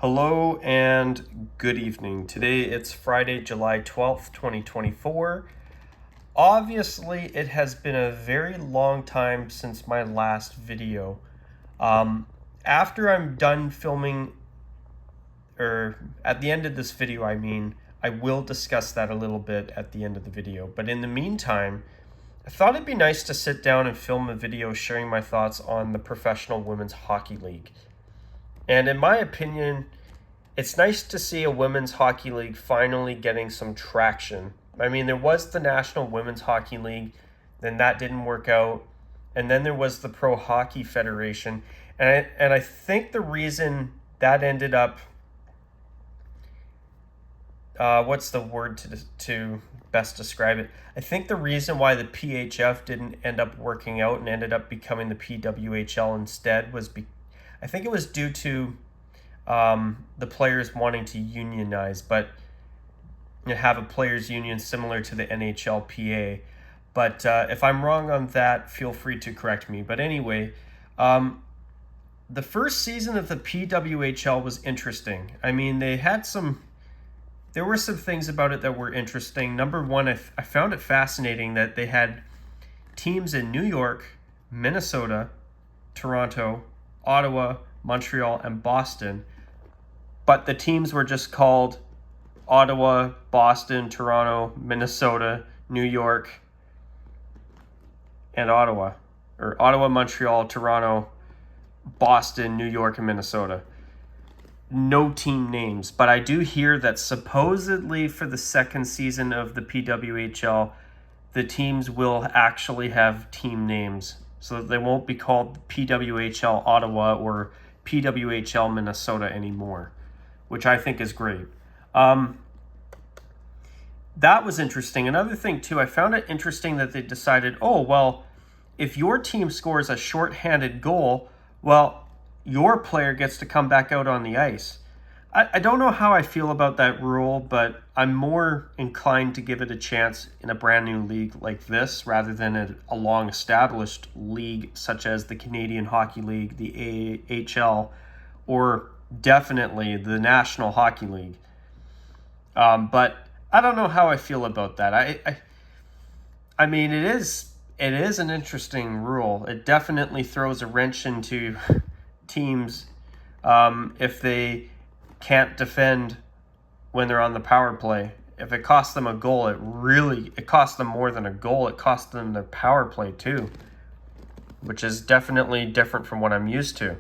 Hello and good evening. Today it's Friday, July 12th, 2024. Obviously, it has been a very long time since my last video. After I'm done filming, or at the end of this video, I will discuss that a little bit at the end of the video. But in the meantime, I thought it'd be nice to sit down and film a video sharing my thoughts on the Professional Women's Hockey League. And in my opinion, it's nice to see a women's hockey league finally getting some traction. I mean, there was the National Women's Hockey League, then that didn't work out, and then there was the Pro Hockey Federation, and I think the reason that ended up, what's the word to best describe it? I think the reason why the PHF didn't end up working out and ended up becoming the PWHL instead I think it was due to the players wanting to unionize, but have a players union similar to the NHLPA. But if I'm wrong on that, feel free to correct me. But anyway, the first season of the PWHL was interesting. I mean, there were some things about it that were interesting. Number one, I found it fascinating that they had teams in New York, Minnesota, Toronto, Ottawa, Montreal, and Boston, but the teams were just called Ottawa, Boston, Toronto, Minnesota, New York, and Ottawa. Or Ottawa, Montreal, Toronto, Boston, New York, and Minnesota. No team names, but I do hear that supposedly for the second season of the PWHL, the teams will actually have team names, so that they won't be called PWHL Ottawa or PWHL Minnesota anymore, which I think is great. That was interesting. Another thing, too, I found it interesting that they decided, oh, well, if your team scores a shorthanded goal, well, your player gets to come back out on the ice. I don't know how I feel about that rule, but I'm more inclined to give it a chance in a brand new league like this rather than a long-established league such as the Canadian Hockey League, the AHL, or definitely the National Hockey League. But I don't know how I feel about that. I mean, it is an interesting rule. It definitely throws a wrench into teams if they can't defend when they're on the power play. If it costs them a goal, it costs them more than a goal. It costs them their power play too, which is definitely different from what I'm used to.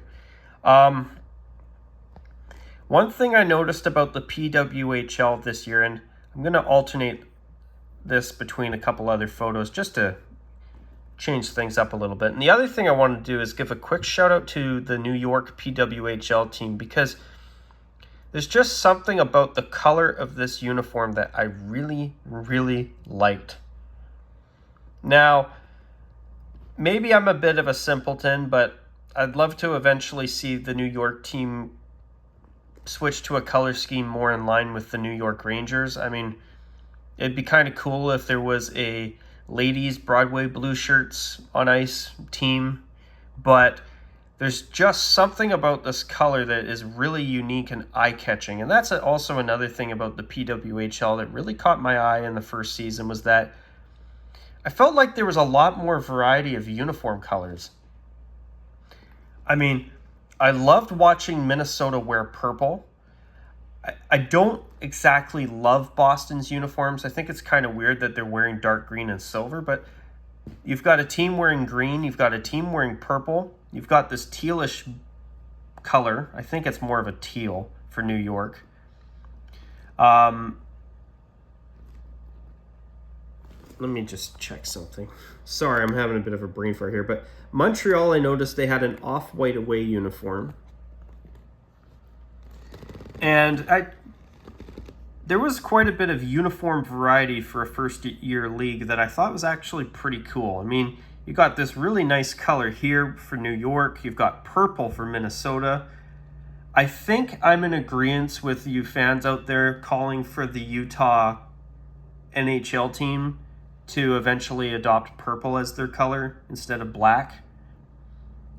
One thing I noticed about the PWHL this year, and I'm going to alternate this between a couple other photos just to change things up a little bit. And the other thing I want to do is give a quick shout out to the New York PWHL team, because there's just something about the color of this uniform that I really, really liked. Now, maybe I'm a bit of a simpleton, but I'd love to eventually see the New York team switch to a color scheme more in line with the New York Rangers. I mean, it'd be kind of cool if there was a ladies Broadway blue shirts on ice team, but there's just something about this color that is really unique and eye-catching. And that's also another thing about the PWHL that really caught my eye in the first season, was that I felt like there was a lot more variety of uniform colors. I mean, I loved watching Minnesota wear purple. I don't exactly love Boston's uniforms. I think it's kind of weird that they're wearing dark green and silver, but you've got a team wearing green, you've got a team wearing purple, you've got this tealish color. I think it's more of a teal for New York. Let me just check something. Sorry, I'm having a bit of a brain fart here, but Montreal, I noticed they had an off-white away uniform. And there was quite a bit of uniform variety for a first-year league that I thought was actually pretty cool. I mean, you got this really nice color here for New York. You've got purple for Minnesota. I think I'm in agreement with you fans out there calling for the Utah NHL team to eventually adopt purple as their color instead of black.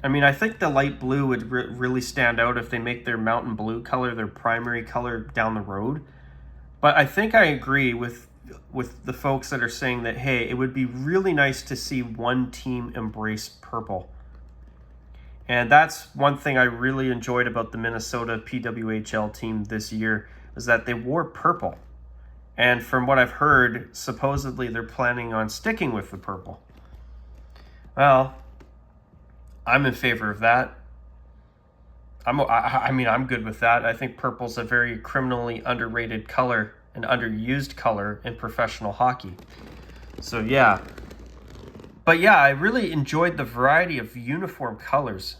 I mean, I think the light blue would really stand out if they make their mountain blue color their primary color down the road. But I think I agree with the folks that are saying that, hey, it would be really nice to see one team embrace purple. And that's one thing I really enjoyed about the Minnesota PWHL team this year, is that they wore purple. And from what I've heard, supposedly they're planning on sticking with the purple. Well, I'm in favor of that. I'm good with that. I think purple's a very criminally underrated color, an underused color in professional hockey. So yeah. But yeah, I really enjoyed the variety of uniform colors.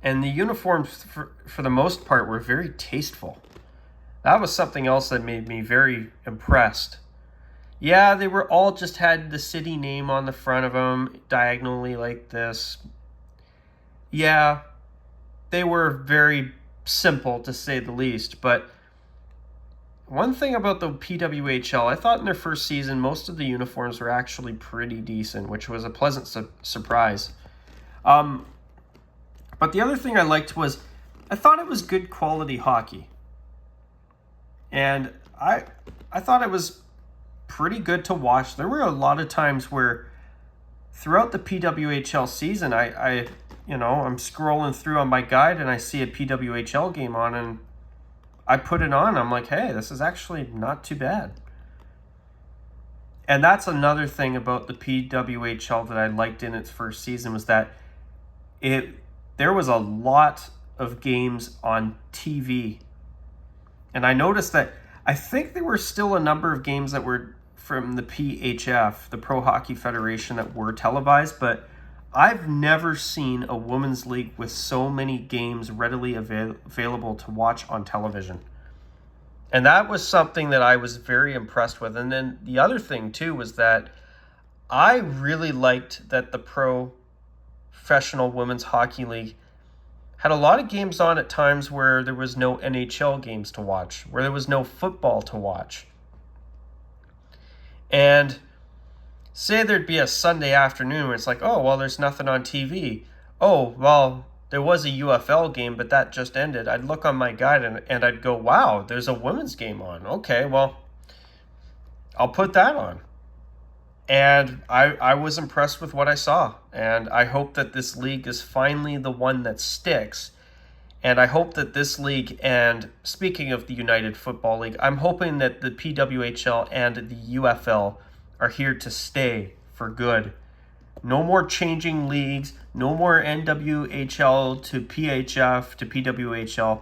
And the uniforms, for the most part, were very tasteful. That was something else that made me very impressed. Yeah, they were all just had the city name on the front of them, diagonally like this. Yeah, they were very simple, to say the least. But one thing about the PWHL, I thought in their first season, most of the uniforms were actually pretty decent, which was a pleasant surprise. But the other thing I liked was I thought it was good quality hockey. And I thought it was pretty good to watch. There were a lot of times where throughout the PWHL season, I'm scrolling through on my guide and I see a PWHL game on and I put it on. I'm like, hey, this is actually not too bad. And that's another thing about the PWHL that I liked in its first season, was that there was a lot of games on TV. And I noticed that I think there were still a number of games that were from the PHF, the Pro Hockey Federation, that were televised, but I've never seen a women's league with so many games readily available to watch on television. And that was something that I was very impressed with. And then the other thing, too, was that I really liked that the Professional Women's Hockey League had a lot of games on at times where there was no NHL games to watch, where there was no football to watch. And say there'd be a Sunday afternoon where it's like, oh, well, there's nothing on TV. Oh, well, there was a UFL game, but that just ended. I'd look on my guide and I'd go, wow, there's a women's game on. Okay, well, I'll put that on. And I was impressed with what I saw. And I hope that this league is finally the one that sticks. And I hope that this league, and speaking of the United Football League, I'm hoping that the PWHL and the UFL are here to stay for good. No more changing leagues. No more NWHL to PHF to PWHL.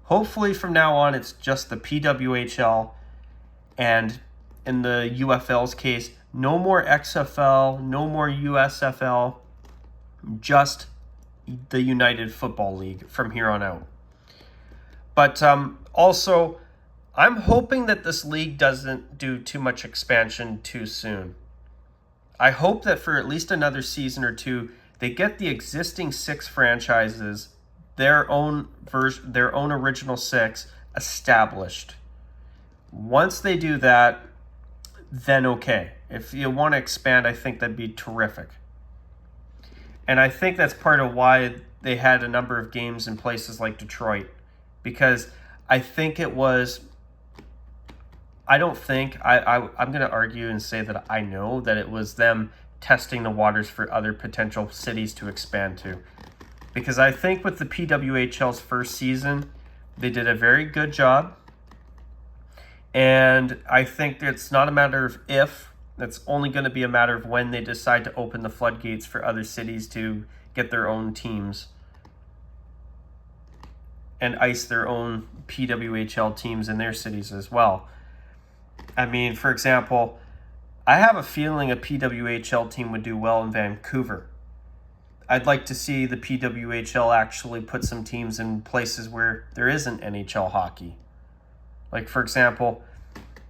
Hopefully from now on it's just the PWHL, and in the UFL's case, no more XFL, no more USFL, just the United Football League from here on out. But also, I'm hoping that this league doesn't do too much expansion too soon. I hope that for at least another season or two, they get the existing 6 franchises, their own original 6, established. Once they do that, then okay. If you want to expand, I think that'd be terrific. And I think that's part of why they had a number of games in places like Detroit. Because I think it was... I'm going to argue and say that I know that it was them testing the waters for other potential cities to expand to. Because I think with the PWHL's first season, they did a very good job. And I think it's not a matter of if, it's only going to be a matter of when they decide to open the floodgates for other cities to get their own teams and ice their own PWHL teams in their cities as well. I mean, for example, I have a feeling a PWHL team would do well in Vancouver. I'd like to see the PWHL actually put some teams in places where there isn't NHL hockey. Like, for example,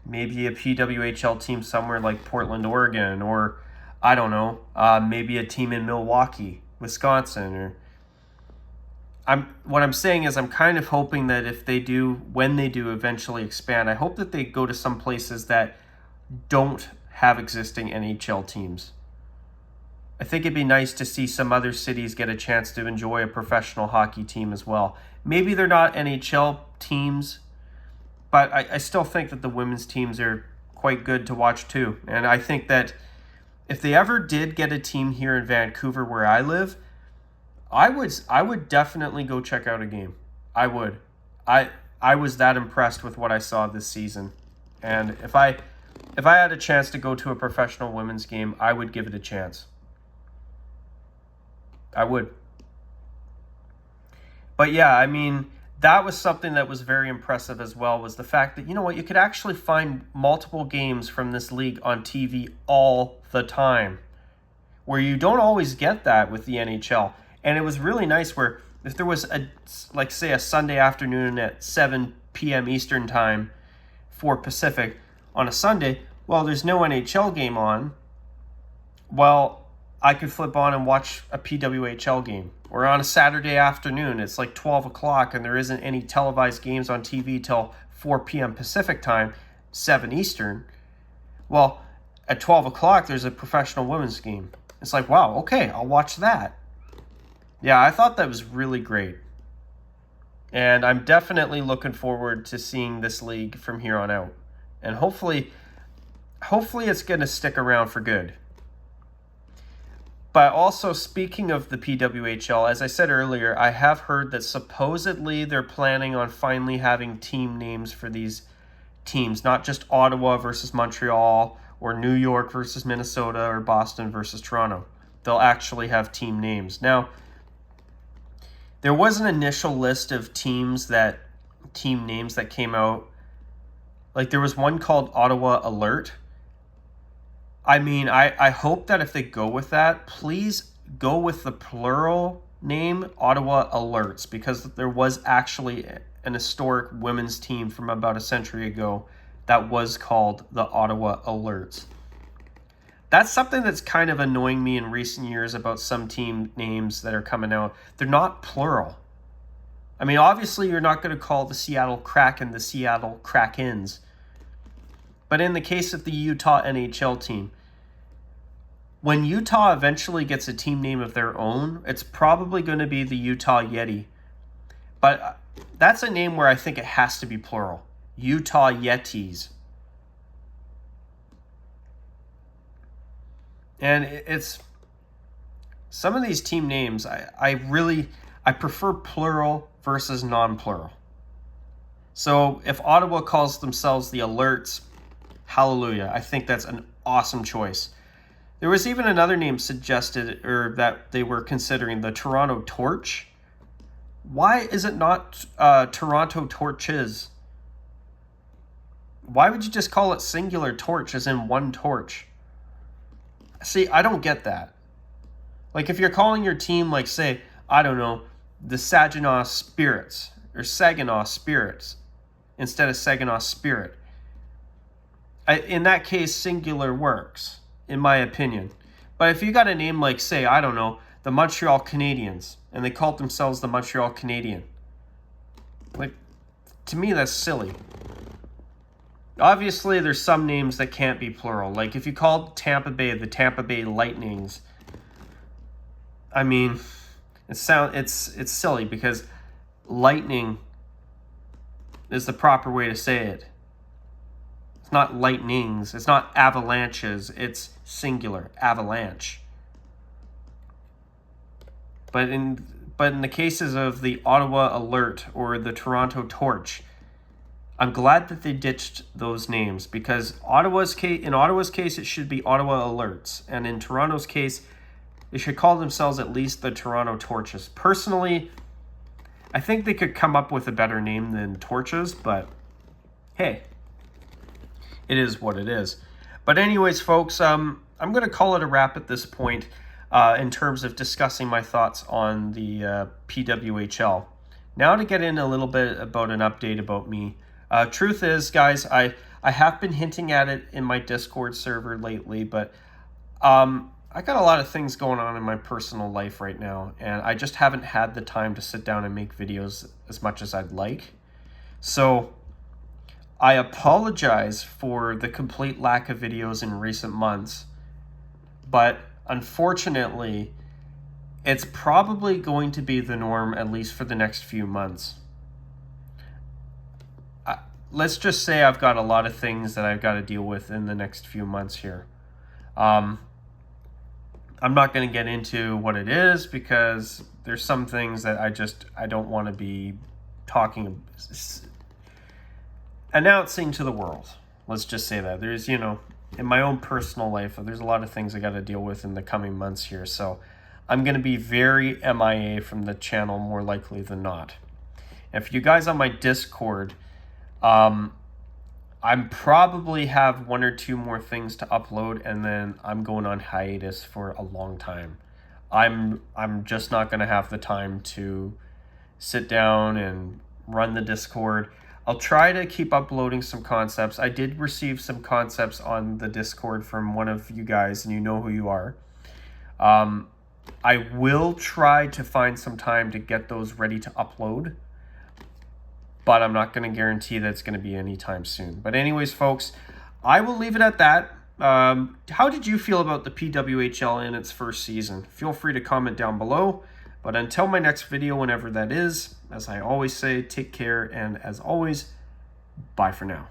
maybe a PWHL team somewhere like Portland, Oregon, or, I don't know, maybe a team in Milwaukee, Wisconsin. Or what I'm saying is I'm kind of hoping that when they do eventually expand, I hope that they go to some places that don't have existing NHL teams. I think it'd be nice to see some other cities get a chance to enjoy a professional hockey team as well. Maybe they're not NHL teams, but I still think that the women's teams are quite good to watch too. And I think that if they ever did get a team here in Vancouver where I live, I would definitely go check out a game. I would. I was that impressed with what I saw this season. And if I had a chance to go to a professional women's game, I would give it a chance. I would. But yeah, I mean, that was something that was very impressive as well, was the fact that, you know what, you could actually find multiple games from this league on TV all the time, where you don't always get that with the NHL. And it was really nice where if there was say a Sunday afternoon at 7 p.m. Eastern time, 4 Pacific on a Sunday, well, there's no NHL game on. Well, I could flip on and watch a PWHL game. Or on a Saturday afternoon, it's like 12 o'clock and there isn't any televised games on TV till 4 p.m. Pacific time, 7 Eastern. Well, at 12 o'clock, there's a professional women's game. It's like, wow, okay, I'll watch that. Yeah, I thought that was really great. And I'm definitely looking forward to seeing this league from here on out. And hopefully it's going to stick around for good. But also, speaking of the PWHL, as I said earlier, I have heard that supposedly they're planning on finally having team names for these teams, not just Ottawa versus Montreal or New York versus Minnesota or Boston versus Toronto. They'll actually have team names. Now, there was an initial list of team names that came out. Like there was one called Ottawa Alert. I mean, I hope that if they go with that, please go with the plural name, Ottawa Alerts, because there was actually an historic women's team from about a century ago that was called the Ottawa Alerts. That's something that's kind of annoying me in recent years about some team names that are coming out. They're not plural. I mean, obviously, you're not going to call the Seattle Kraken the Seattle Krakens. But in the case of the Utah NHL team, when Utah eventually gets a team name of their own, it's probably going to be the Utah Yeti. But that's a name where I think it has to be plural. Utah Yetis. And it's some of these team names, I prefer plural versus non-plural. So if Ottawa calls themselves the Alerts, hallelujah. I think that's an awesome choice. There was even another name suggested, or that they were considering, the Toronto Torch. Why is it not Toronto Torches? Why would you just call it singular torch, as in one torch? See, I don't get that. Like, if you're calling your team, like, say, I don't know, the Saginaw Spirits, or Saginaw Spirits, instead of Saginaw Spirit, in that case, singular works, in my opinion. But if you got a name like, say, I don't know, the Montreal Canadiens, and they called themselves the Montreal Canadian, like, to me, that's silly. Obviously, there's some names that can't be plural. Like, if you called Tampa Bay the Tampa Bay Lightnings, I mean, it's silly, because lightning is the proper way to say it. It's not lightnings. It's not avalanches. It's singular, avalanche. But in the cases of the Ottawa Alert or the Toronto Torch, I'm glad that they ditched those names, because in Ottawa's case, it should be Ottawa Alerts. And in Toronto's case, they should call themselves at least the Toronto Torches. Personally, I think they could come up with a better name than Torches, but hey, it is what it is. But anyways, folks, I'm going to call it a wrap at this point in terms of discussing my thoughts on the PWHL. Now to get in a little bit about an update about me. Truth is, guys, I have been hinting at it in my Discord server lately, but I got a lot of things going on in my personal life right now, and I just haven't had the time to sit down and make videos as much as I'd like. So I apologize for the complete lack of videos in recent months, but unfortunately, it's probably going to be the norm, at least for the next few months. Let's just say I've got a lot of things that I've got to deal with in the next few months here. I'm not going to get into what it is because there's some things that I don't want to be announcing to the world. Let's just say that. There's, in my own personal life, there's a lot of things I got to deal with in the coming months here. So I'm going to be very MIA from the channel more likely than not. If you guys on my Discord, I'm probably have 1 or 2 more things to upload, and then I'm going on hiatus for a long time. I'm just not going to have the time to sit down and run the Discord. I'll try to keep uploading some concepts. I did receive some concepts on the Discord from one of you guys, and you know who you are. I will try to find some time to get those ready to upload, but I'm not going to guarantee that it's going to be anytime soon. But anyways, folks, I will leave it at that. How did you feel about the PWHL in its first season? Feel free to comment down below. But until my next video, whenever that is, as I always say, take care, and as always, bye for now.